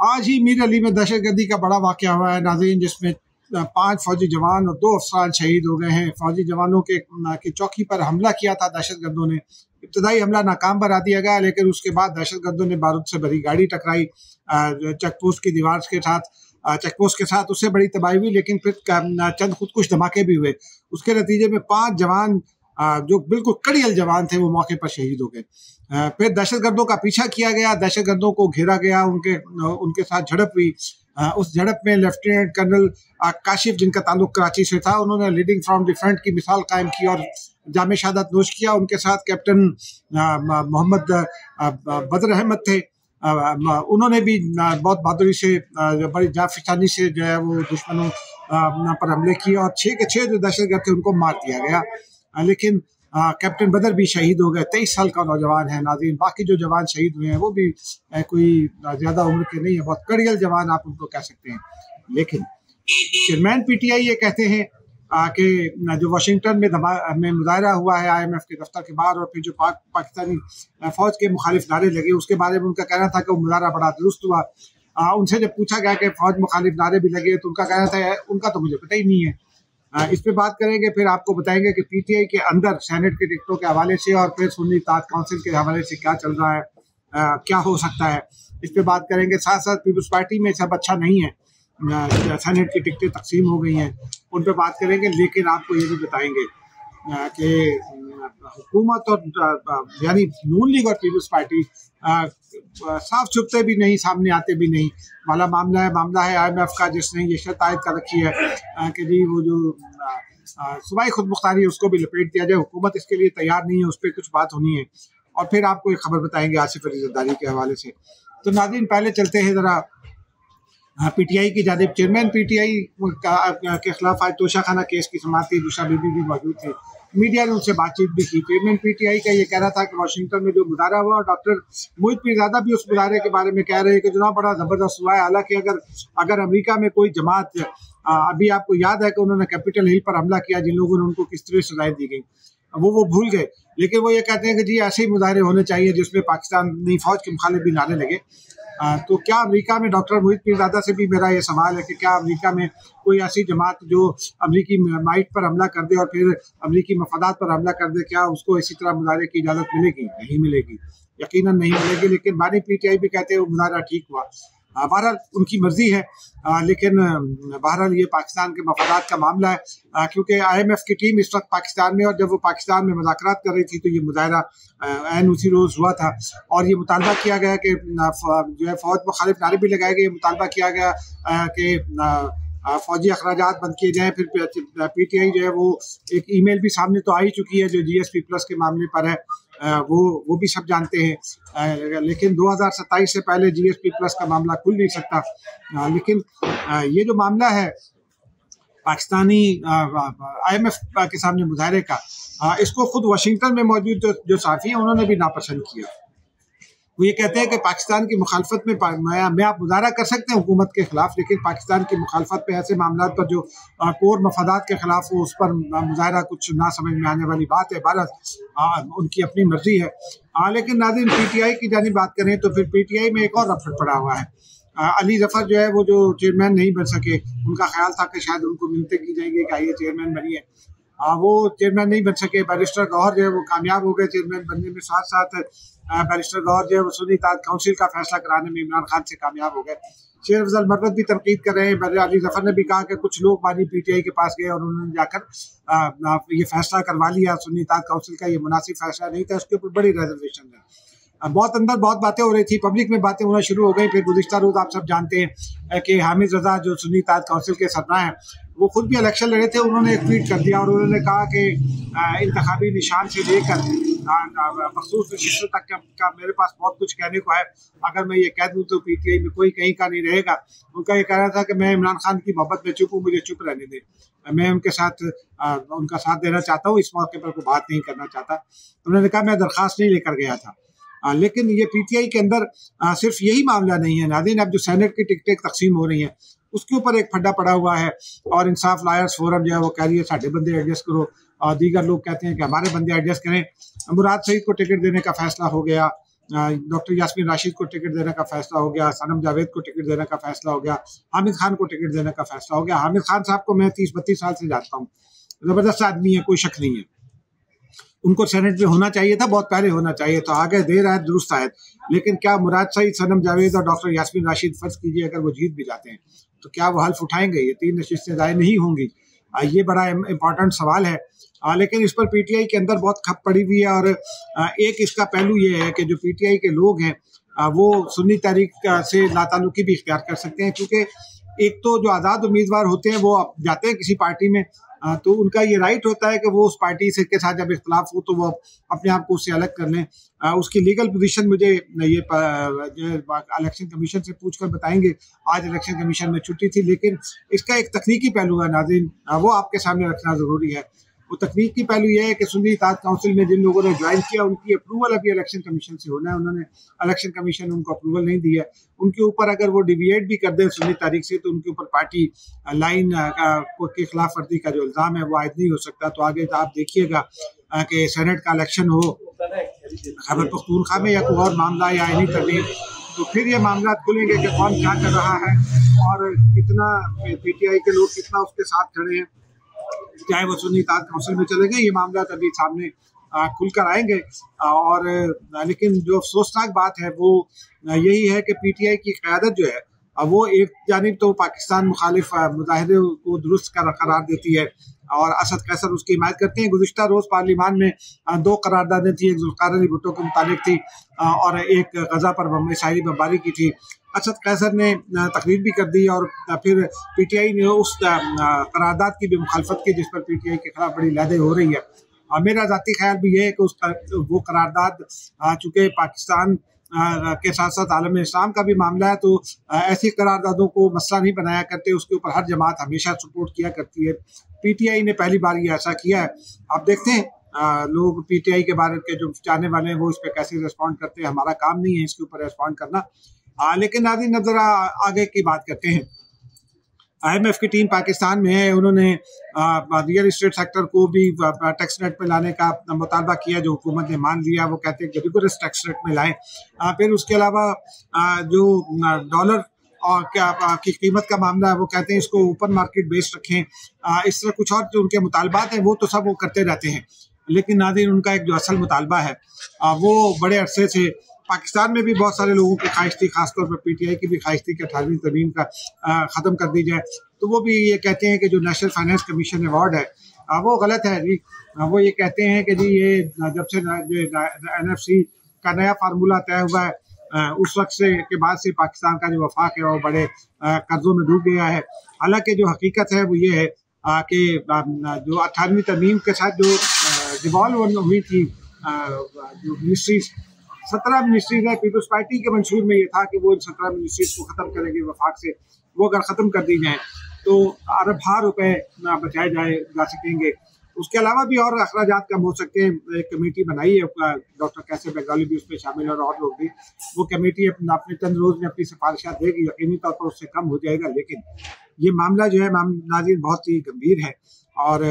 आज ही मीर अली में दहशतगर्दी का बड़ा वाक़या हुआ है नाज़रीन, जिसमें 5 फौजी जवान और 2 अफसरान शहीद हो गए हैं। फौजी जवानों के चौकी पर हमला किया था दहशतगर्दों ने। इब्तदाई हमला नाकाम बना दिया गया, लेकिन उसके बाद दहशतगर्दों ने बारूद से भरी गाड़ी टकराई चेकपोस्ट की दीवार के साथ। चेकपोस्ट के साथ उससे बड़ी तबाही हुई, लेकिन फिर चंद खुदकुश धमाके भी हुए। उसके नतीजे में 5 जवान जो बिल्कुल कड़ियल जवान थे वो मौके पर शहीद हो गए। फिर दहशतगर्दों का पीछा किया गया, दहशतगर्दों को घेरा गया, उनके साथ झड़प हुई। उस झड़प में लेफ्टिनेंट कर्नल काशिफ, जिनका ताल्लुक कराची से था, उन्होंने लीडिंग फ्रॉम डिफरेंट की मिसाल कायम की और जामे शहादत नोश किया। उनके साथ कैप्टन मोहम्मद बदर अहमद थे। उन्होंने भी बहुत बहादुरी से बड़ी जाफिशानी से जो है वो दुश्मनों पर हमले किए और 6 के 6 जो दहशतगर्द थे उनको मार दिया गया। लेकिन कैप्टन बदर भी शहीद हो गए। 23 साल का नौजवान है नाज़रीन। बाकी जो जवान शहीद हुए हैं वो भी कोई ज़्यादा उम्र के नहीं है, बहुत कड़ियल जवान आप उनको कह सकते हैं। लेकिन चेयरमैन PTI ये कहते हैं कि जो वाशिंगटन में मुजाहरा हुआ है IMF के दफ्तर के बाहर, और फिर जो पाकिस्तानी फौज के मुखालिफ नारे लगे, उसके बारे में उनका कहना था कि वो मुजाहरा बड़ा दुरुस्त हुआ। उनसे जब पूछा गया कि फौज मुखालिफ नारे भी लगे, तो उनका कहना था उनका तो मुझे पता ही नहीं है। इस पे बात करेंगे, फिर आपको बताएंगे कि PTI के अंदर सेनेट के टिकटों के हवाले से और फिर सुन्नी इत्तेहाद काउंसिल के हवाले से क्या चल रहा है, क्या हो सकता है, इस पे बात करेंगे। साथ साथ पीपल्स पार्टी में सब अच्छा नहीं है, सेनेट की टिकटें तकसीम हो गई हैं, उन पे बात करेंगे। लेकिन आपको ये भी बताएंगे कि हुकूमत और यानी नून लीग और पीपल्स पार्टी साफ छुपते भी नहीं, सामने आते भी नहीं। वाला मामला है IMF का, जिसने ये शर्त आयद कर रखी है कि जी वो जो सूबाई खुद मुख्तारी है उसको भी लपेट दिया जाए। हुकूमत इसके लिए तैयार नहीं है, उस पर कुछ बात होनी है। और फिर आपको एक खबर बताएंगे आसिफ अली जरदारी के हवाले से। तो नाज़रीन, पहले चलते हैं ज़रा PTI की जानिब। चेयरमैन PTI के खिलाफ आज तोशाखाना केस की समाअत थी, दूसरा बीबी भी मौजूद थे। मीडिया ने उनसे बातचीत भी की। चेयरमैन PTI का ये कह रहा था कि वाशिंगटन में जो मुजाहरा हुआ, और डॉक्टर मोहित पीरजादा भी उस मुजाहरे के बारे में कह रहे हैं कि जनाब बड़ा ज़बरदस्त हुआ है। हालांकि अगर अमेरिका में कोई जमात, अभी आपको याद है कि उन्होंने कैपिटल हिल पर हमला किया, जिन लोगों ने उनको किस तरह सजाएं दी गई, वो भूल गए। लेकिन वो ये कहते हैं कि जी ऐसे ही मुजाहरे होने चाहिए जिसमें पाकिस्तानी फौज के मुखालिफ भी नारे लगे। तो क्या अमेरिका में, डॉक्टर मोहित पीरजादा से भी मेरा ये सवाल है कि क्या अमेरिका में कोई ऐसी जमात जो अमेरिकी माइट पर हमला कर दे और फिर अमेरिकी मफादात पर हमला कर दे, क्या उसको इसी तरह मुजाहरे की इजाज़त मिलेगी? नहीं मिलेगी, यकीनन नहीं मिलेगी। लेकिन बानी PTI भी कहते हैं वो मुजाहरा ठीक हुआ। बहरहाल उनकी मर्जी है, लेकिन बहरहाल ये पाकिस्तान के मफादात का मामला है, क्योंकि IMF की टीम इस वक्त पाकिस्तान में, और जब वो पाकिस्तान में मुज़ाकरात कर रही थी तो ये मुजाहरा ऐन उसी रोज़ हुआ था। और ये मुतालबा किया गया कि जो है फौज मुखालिफ नारे भी लगाए गए। मुतालबा किया गया कि फौजी अखराजात बंद किए जाएँ। फिर PTI जो है वो एक ईमेल भी सामने तो आ ही चुकी है जो GSP+ के मामले पर है, वो भी सब जानते हैं। लेकिन 2027 से पहले GSP+ का मामला खुल नहीं सकता। लेकिन ये जो मामला है पाकिस्तानी IMF के सामने मुजाहरे का, इसको खुद वाशिंगटन में मौजूद जो साफ़ी हैं उन्होंने भी नापसंद किया। वो ये कहते हैं कि पाकिस्तान की मुखालफत में आप मुजाहरा कर सकते हैं हुकूमत के खिलाफ, लेकिन पाकिस्तान की मुखालफत पे ऐसे मामला पर जो कोर मफादात के खिलाफ हो, उस पर मुजाहरा कुछ ना समझ में आने वाली बात है। भारत उनकी अपनी मर्जी है। लेकिन नाज़रीन, PTI की जानिब बात करें तो फिर PTI में एक और रफड़ पड़ा हुआ है। अली जफर जो है वो जो चेयरमैन नहीं बन सके, उनका ख्याल था कि शायद उनको मिलते की जाएंगे कि आइए चेयरमैन बनिए, वो चेयरमैन नहीं बन सके। बैरिस्टर गौहर जो है वो कामयाब हो गए चेयरमैन बनने में। साथ साथ बैरिस्टर गौहर जो है वो सुन्नी इत्तेहाद काउंसिल का फैसला कराने में इमरान खान से कामयाब हो गए। शेर अफजल मर्वत भी तनकीद कर रहे हैं। अली जफर ने भी कहा कि कुछ लोग बानी PTI के पास गए और उन्होंने जाकर ये फैसला करवा लिया सुन्नी इत्तेहाद काउंसिल का, ये मुनासिब फैसला नहीं था, उसके ऊपर बड़ी रिजर्वेशन है। बहुत अंदर बहुत बातें हो रही थी, पब्लिक में बातें होना शुरू हो गई। फिर गुज़िश्ता रोज़ आप सब जानते हैं कि हामिद रजा जो सुन्नी इत्तेहाद काउंसिल के सरबराह हैं, वो खुद भी इलेक्शन लड़े थे। उन्होंने एक ट्वीट कर दिया और उन्होंने कहा कि इंतखाबी निशान से लेकर मखसूस नशिस्तों तक का मेरे पास बहुत कुछ कहने को है। अगर मैं ये कह दूँ तो PTI में कोई कहीं का नहीं रहेगा। उनका ये कहना था कि मैं इमरान खान की मोहब्बत में चुप हूँ, मुझे चुप रहने दें, मैं उनके साथ उनका साथ देना चाहता हूँ, इस मौके पर कोई बात नहीं करना चाहता। उन्होंने कहा मैं दरख्वास्त नहीं लेकर गया था। लेकिन ये PTI के अंदर सिर्फ यही मामला नहीं है नाज़रीन। अब जो सेनेट की टिकटें तकसीम हो रही हैं उसके ऊपर एक फड्डा पड़ा हुआ है, और इंसाफ लायर्स फोरम जो है वो कह रही है साढ़े बंदे एडजस्ट करो, और दीगर लोग कहते हैं कि हमारे बंदे एडजस्ट करें। मुराद सईद को टिकट देने का फैसला हो गया। डॉक्टर यास्मीन राशिद को टिकट देने का फैसला हो गया, सनम जावेद को टिकट देने का फैसला हो गया, हामिद खान को टिकट देने का फैसला हो गया। हामिद खान साहब को मैं 30-32 साल से जानता हूँ, ज़बरदस्त आदमी है, कोई शक नहीं है। उनको सेनेट में होना चाहिए था, बहुत पहले होना चाहिए था, आगे देर आयत दुरुस्त आयत। लेकिन क्या मुराद सईद, सनम जावेद और डॉक्टर यास्मीन राशिद, फर्ज कीजिए अगर वो जीत भी जाते हैं तो क्या वो हल्फ उठाएंगे? ये 3 नशिस्तें ज़ाय नहीं होंगी। ये बड़ा इम्पोर्टेंट सवाल है। लेकिन इस पर पीटीआई के अंदर बहुत खप पड़ी हुई है। और एक इसका पहलू ये है कि जो पीटीआई के लोग हैं वो सुन्नी तहरीक से लाताल्लुकी भी इख्तियार कर सकते हैं, क्योंकि एक तो जो आज़ाद उम्मीदवार होते हैं वो जाते हैं किसी पार्टी में, तो उनका ये राइट होता है कि वो उस पार्टी से के साथ जब इख्तलाफ हो तो वो अपने आप को उससे अलग कर लें। उसकी लीगल पोजीशन मुझे ये इलेक्शन कमीशन से पूछकर बताएंगे। आज इलेक्शन कमीशन में छुट्टी थी, लेकिन इसका एक तकनीकी पहलू है नाज़रीन, वो आपके सामने रखना ज़रूरी है। वो तकनीकी पहलू यह है कि सुन्नी इत्तेहाद काउंसिल में जिन लोगों ने ज्वाइन किया उनकी अप्रूवल अभी इलेक्शन कमीशन से होना है। उन्होंने इलेक्शन कमीशन उनको अप्रूवल नहीं दी है। उनके ऊपर अगर वो डिविएट भी कर दें सुन्नी तारीख से तो उनके ऊपर पार्टी लाइन के खिलाफ वर्जी का जो इल्ज़ाम है वो आयद नहीं हो सकता। तो आगे आप देखिएगा कि सेनेट का इलेक्शन हो खैबर पख्तूनख्वा में या कोई और मामला या आईनी तरमीम, तो फिर ये मामला खुलेंगे कि कौन क्या कर रहा है और कितना पीटीआई के लोग कितना उसके साथ खड़े हैं, चाहे वो सुन्नी इत्तेहाद काउंसिल में चले गए। ये मामला तभी सामने खुलकर आएंगे। और लेकिन जो अफसोसनाक बात है वो यही है कि पीटीआई की क़यादत जो है वो एक जानिब तो पाकिस्तान मुखालिफ मुजाहिदे को दुरुस्त करार देती है और असद कैसर उसकी हिमायत करते हैं। गुज़िश्ता रोज़ पार्लियामान में 2 करारदादें थी, एक ज़ुल्फ़िकार अली भुट्टो के मुतालिक थी और एक गज़ा पर मिसाइली बमबारी की थी। असद कैसर ने तकरीर भी कर दी और फिर पीटीआई ने उस करारदाद की भी मुखालफत की जिस पर पीटीआई के खिलाफ बड़ी लहदें हो रही है। और मेरा ज़ाती ख्याल भी ये है कि वो करारदाद चूँकि पाकिस्तान के साथ साथ आलम इस्लाम का भी मामला है, तो ऐसी करारदादों को मसला नहीं बनाया करते, उसके ऊपर हर जमात हमेशा सपोर्ट किया करती है। पीटीआई ने पहली बार ये ऐसा किया है। आप देखते हैं लोग पीटीआई के बारे के जो चाहने वाले हैं वो इस पर कैसे रिस्पॉन्ड करते हैं। हमारा काम नहीं है इसके ऊपर रिस्पॉन्ड करना। लेकिन नाज़रीन अब ज़रा आगे की बात करते हैं। IMF की टीम पाकिस्तान में है। उन्होंने रियल इस्टेट सेक्टर को भी टैक्स रेट में लाने का मुतालबा किया, जो हुकूमत ने मान लिया। वो कहते हैं कि रिगोरस टैक्स रेट में लाएं। फिर उसके अलावा जो डॉलर और क्या की कीमत का मामला है वो कहते हैं इसको ओपन मार्केट बेस्ड रखें। इस तरह कुछ और जो उनके मुतालबात हैं वो तो सब वो करते रहते हैं, लेकिन नाज़रीन उनका एक जो असल मुतालबा है वो बड़े अरसे से पाकिस्तान में भी बहुत सारे लोगों की ख्वाहिश थी, खासतौर पर पीटीआई की भी ख्वाहिश थी कि 18वीं तरमीम का ख़त्म कर दी जाए। तो वो भी ये कहते हैं कि जो नेशनल फाइनेंस कमीशन अवार्ड है वो गलत है जी। वो ये कहते हैं कि जी ये जब से NFC का नया फार्मूला तय हुआ है उस वक्त से के बाद से पाकिस्तान का जो वफाक है वो बड़े कर्जों में डूब गया है। हालांकि जो हकीकत है वो ये है कि जो 18वीं तरमीम के साथ जो डिवॉल्व हुई थी जो मिनिस्ट्रीज 17 मिनिस्ट्रीज है, पीपल्स पार्टी के मंशूर में ये था कि वो इन 17 मिनिस्ट्रीज को ख़त्म करेंगे वफाक से। वो अगर ख़त्म कर दी जाए तो अरबों रुपए बचाए जा सकेंगे। उसके अलावा भी और अखराजात कम हो सकते हैं। एक कमेटी बनाई है, डॉक्टर कैसर बेगाली भी उसमें शामिल है और लोग भी। वो कमेटी अपने चंद रोज़ में अपनी सिफारिशात देगी, यकीनी तौर पर उससे कम हो जाएगा। लेकिन ये मामला जो है नाज़रीन बहुत ही गंभीर है और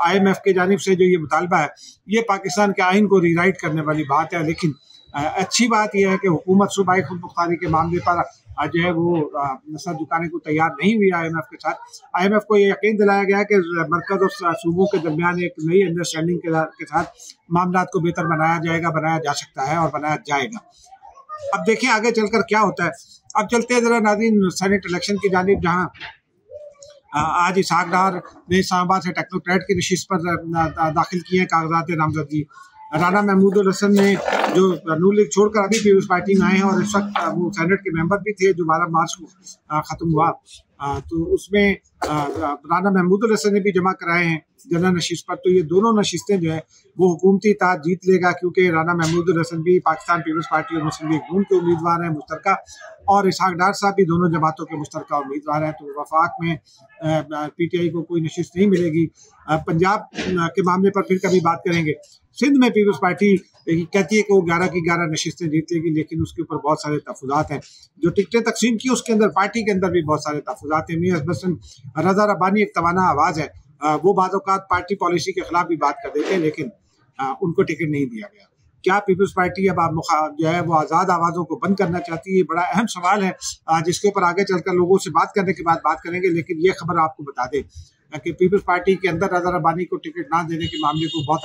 IMF के जानिब से जो ये मुतालबा है ये पाकिस्तान के आइन को रीराइट करने वाली बात है। लेकिन अच्छी बात यह है कि हुकूमत सूबाई खुद मुख्तारी के मामले पर जो है वो सर झुकाने को तैयार नहीं हुई IMF के साथ। IMF को ये यकीन दिलाया गया कि मरकज़ और सूबों के दरमियान एक नई अंडरस्टैंडिंग के साथ मामलात को बेहतर बनाया जाएगा, बनाया जा सकता है और बनाया जाएगा। अब देखें आगे चलकर क्या होता है। अब चलते हैं ज़रा नाज़रीन सेनेट इलेक्शन की जानिब, जहाँ आज इसहाक डार ने इस्लामाबाद से टेक्नोक्रेट की नशिस्त पर दाखिल किए हैं कागजात नामजदगी। राना महमूद हसन ने जो नून लीग छोड़कर अभी पीपल्स पार्टी में आए हैं और इस वक्त वो सेनेट के मेंबर भी थे, जो 12 मार्च को ख़त्म हुआ। तो उसमें राना महमूद हसन ने भी जमा कराए हैं जनरल नशिस्त पर। तो ये दोनों नशिस्तें जो है वो हुकूमती इत्तेहाद जीत लेगा, क्योंकि राना महमूद हसन भी पाकिस्तान पीपल्स पार्टी और मुस्लिम लीग नून के उम्मीदवार हैं मुश्तरका, और इसहाक डार साहब भी दोनों जमातों के मुश्तरका उम्मीदवार हैं। तो वफाक में पीटीआई को कोई नशिस्त नहीं मिलेगी। पंजाब के मामले पर फिर कभी बात करेंगे। सिंध में पीपल्स पार्टी कहती है कि वो 11 की 11 नशिस्तें जीत लेगी, लेकिन उसके ऊपर बहुत सारे तहफ़्फ़ुज़ात हैं। जो टिकटें तकसीम की उसके अंदर पार्टी के अंदर भी बहुत सारे तहफ़्फ़ुज़ात हैं। मियां हसन रज़ा रब्बानी एक तवाना आवाज़ है, वो बाज़ औक़ात पार्टी पॉलिसी के खिलाफ भी बात कर देते हैं, लेकिन उनको टिकट नहीं दिया गया। क्या पीपल्स पार्टी अब आप जो है वो आज़ाद आवाज़ों को बंद करना चाहती है? बड़ा अहम सवाल है जिसके ऊपर आगे चलकर लोगों से बात करने के बाद बात करेंगे। लेकिन ये खबर आपको बता दें कि पीपल्स पार्टी के अंदर रज़ा रब्बानी को टिकट ना देने के मामले को बहुत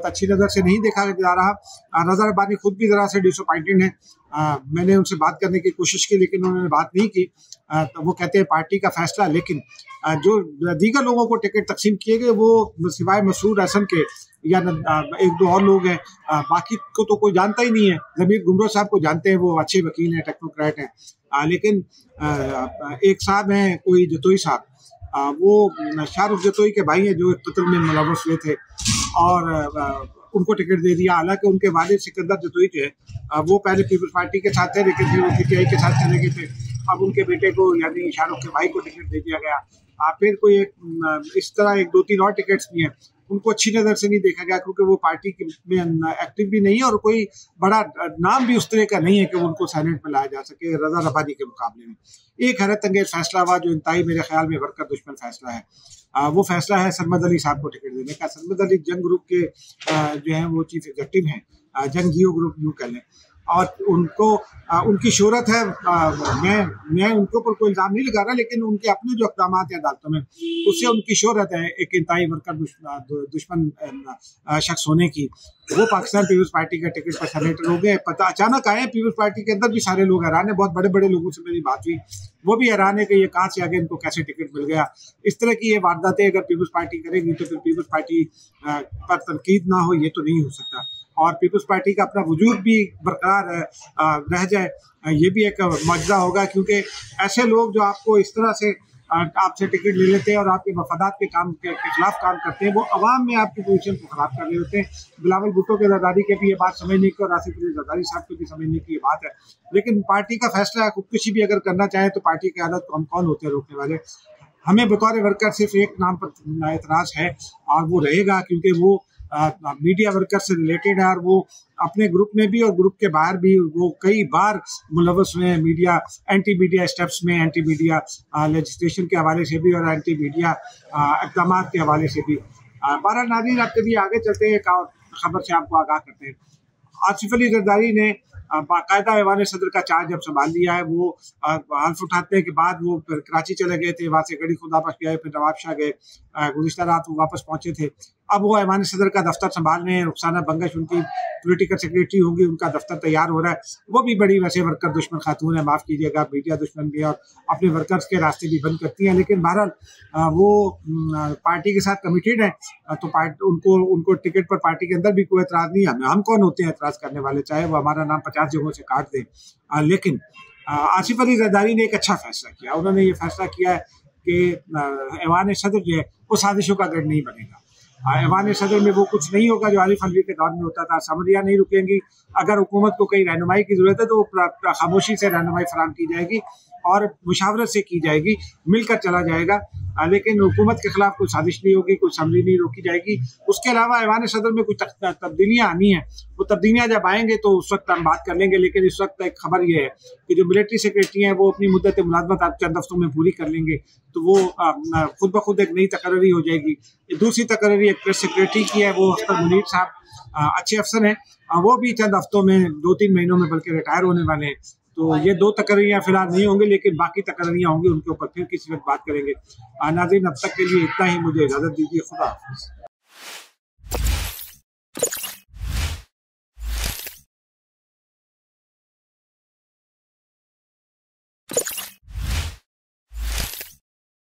अच्छी नज़र से नहीं देखा जा रहा। रज़ा रब्बानी खुद भी ज़रा से डिसअपॉइंटेड हैं। मैंने उनसे बात करने की कोशिश की लेकिन उन्होंने बात नहीं की। तो वो कहते हैं पार्टी का फैसला, लेकिन जो दीगर लोगों को टिकट तकसीम किए गए वो सिवाय मसरूर हसन के या एक दो और लोग हैं, बाकी को तो कोई जानता ही नहीं है। ज़मीर गुमरो साहब को जानते हैं, वो अच्छे वकील हैं, टेक्नोक्रेट हैं, लेकिन एक साहब हैं कोई जतोई साहब, वो शाहरुख जतोई के भाई हैं जो एक कत्ल में मुलव्वस हुए थे और उनको टिकट दे दिया। हालांकि उनके वालिद सिकंदर जतोई थे, वो पहले पीपल्स पार्टी के साथ थे लेकिन फिर वो पीटीआई के साथ चले गए थे। अब उनके बेटे को यानी शाहरुख के भाई को टिकट दे दिया गया। फिर कोई इस तरह एक दो तीन और टिकट्स भी हैं, उनको अच्छी नज़र से नहीं देखा गया क्योंकि वो पार्टी में एक्टिव भी नहीं है और कोई बड़ा नाम भी उस तरह का नहीं है कि उनको सेनेट में लाया जा सके रज़ा रब्बानी के मुकाबले में। एक हैरत अंगेज फैसला हुआ जो इंतहाई मेरे ख्याल में वर्कर दुश्मन फैसला है। वो फैसला है सरमद अली साहब को टिकट देने का। सरमद अली जंग ग्रुप के जो हैं वो चीफ एग्जीक्यूटिव हैं, जंग जियो ग्रुप यूँ कह लें, और उनको उनकी शोहरत है। मैं उनके ऊपर कोई इल्ज़ाम नहीं लगा रहा, लेकिन उनके अपने जो इक़दाम हैं अदालतों में उससे उनकी शोहरत है एक इंतहाई वर्कर दुश्मन शख्स होने की। वो पाकिस्तान पीपल्स पार्टी का टिकट पर सेनेटर हो गए। पता अचानक आए। पीपल्स पार्टी के अंदर भी सारे लोग हैरान हैं। बहुत बड़े बड़े लोगों से मेरी बात हुई, वो भी हैरान है कि ये कहाँ से आगे इनको कैसे टिकट मिल गया। इस तरह की ये वारदातें अगर पीपल्स पार्टी करेगी तो फिर पीपल्स पार्टी पर तनकीद ना हो, ये तो नहीं हो सकता। और पीपल्स पार्टी का अपना वजूद भी बरकरार रह जाए, ये भी एक मौजज़ा होगा, क्योंकि ऐसे लोग जो आपको इस तरह से आपसे टिकट ले लेते हैं और आपके मफादात के खिलाफ काम करते हैं, वो अवाम में आपकी पोजीशन को ख़राब कर रहे होते हैं। बिलावल भुट्टो के ज़रदारी के भी ये बात समझने की और आसिफ अली ज़रदारी साहब को भी समझने की ये बात है। लेकिन पार्टी का फैसला है, खुदकुशी भी अगर करना चाहे तो पार्टी की आदत को हम कौन होते हैं रोकने वाले। हमें बतौर वर्कर सिर्फ एक नाम पर एतराज़ है और वो रहेगा, क्योंकि वो मीडिया वर्कर से रिलेटेड है और वो अपने ग्रुप में भी और ग्रुप के बाहर भी वो कई बार मुलव्वस हुए हैं मीडिया एंटी मीडिया स्टेप्स में, एंटी मीडिया लेजिस्लेशन के हवाले से भी और एंटी मीडिया इक़दाम के हवाले से भी। बहरहाल नाज़रीन, आपके लिए आगे चलते हैं, एक और खबर से आपको आगाह करते हैं। आसिफ अली ज़रदारी ने बाकायदा ऐवान सदर का चार्ज जब संभाल लिया है। वो हल्फ उठाने के बाद वो फिर कराची चले गए थे, वहाँ से गड़ी खुदा वापस गए, फिर नवाबशाह गए, गुज़िश्ता रात वो वापस पहुँचे थे। अब वो ऐवान सदर का दफ्तर संभाल रहे हैं। रुखसाना बंगश उनकी पॉलिटिकल सेक्रेटरी होंगी, उनका दफ्तर तैयार हो रहा है। वो भी बड़ी वैसे वर्कर दुश्मन खातून है, माफ़ कीजिएगा, मीडिया दुश्मन भी है और अपने वर्कर्स के रास्ते भी बंद करती हैं। लेकिन बहरहाल वो पार्टी के साथ कमिटेड है, तो उनको टिकट पर पार्टी के अंदर भी कोई एतराज़ नहीं है। हम कौन होते हैं एतराज़ करने वाले, चाहे वो हमारा नाम 50 जगहों से काट दें। लेकिन आसिफ अली ज़रदारी ने एक अच्छा फैसला किया। उन्होंने ये फैसला किया है कि ऐवान सदर जो है वो साजिशों का गढ़ नहीं बनेगा। ऐवान सदर में वो कुछ नहीं होगा जो आरिफ अलवी के दौर में होता था। असम्बलियाँ नहीं रुकेंगी। अगर हुकूमत को कहीं रहनुमाई की ज़रूरत है तो वो खामोशी से रहनुमाई फराहम की जाएगी और मुशावरत से की जाएगी, मिलकर चला जाएगा। लेकिन हुकूमत के खिलाफ कोई साजिश नहीं होगी, कोई असम्बली नहीं रोकी जाएगी। उसके अलावा ऐवान सदर में कुछ तब्दीलियाँ आनी हैं, वो तब्दीलियाँ जब आएंगे तो उस वक्त हम बात कर लेंगे। लेकिन इस वक्त एक खबर ये है कि जो मिलिट्री सेक्रेटरी हैं वो अपनी मुद्दत मुलाजमत आप चंद हफ्तों में पूरी कर लेंगे, तो वो खुद ब खुद एक नई तकर्री हो जाएगी। दूसरी तकर्री एक प्रेस सेक्रेटरी की है, वो अख्तर मुनीर साहब अच्छे अफसर हैं, वो भी चंद हफ्तों में 2-3 महीनों में बल्कि रिटायर होने वाले हैं। तो ये 2 तकर्रियाँ फिलहाल नहीं होंगी, लेकिन बाकी तकर्रियाँ होंगी, उनके ऊपर फिर किसी वक्त बात करेंगे। नाज़रीन, अब तक के लिए इतना ही, मुझे इजाज़त दीजिए। खुदा हाफ़िज़।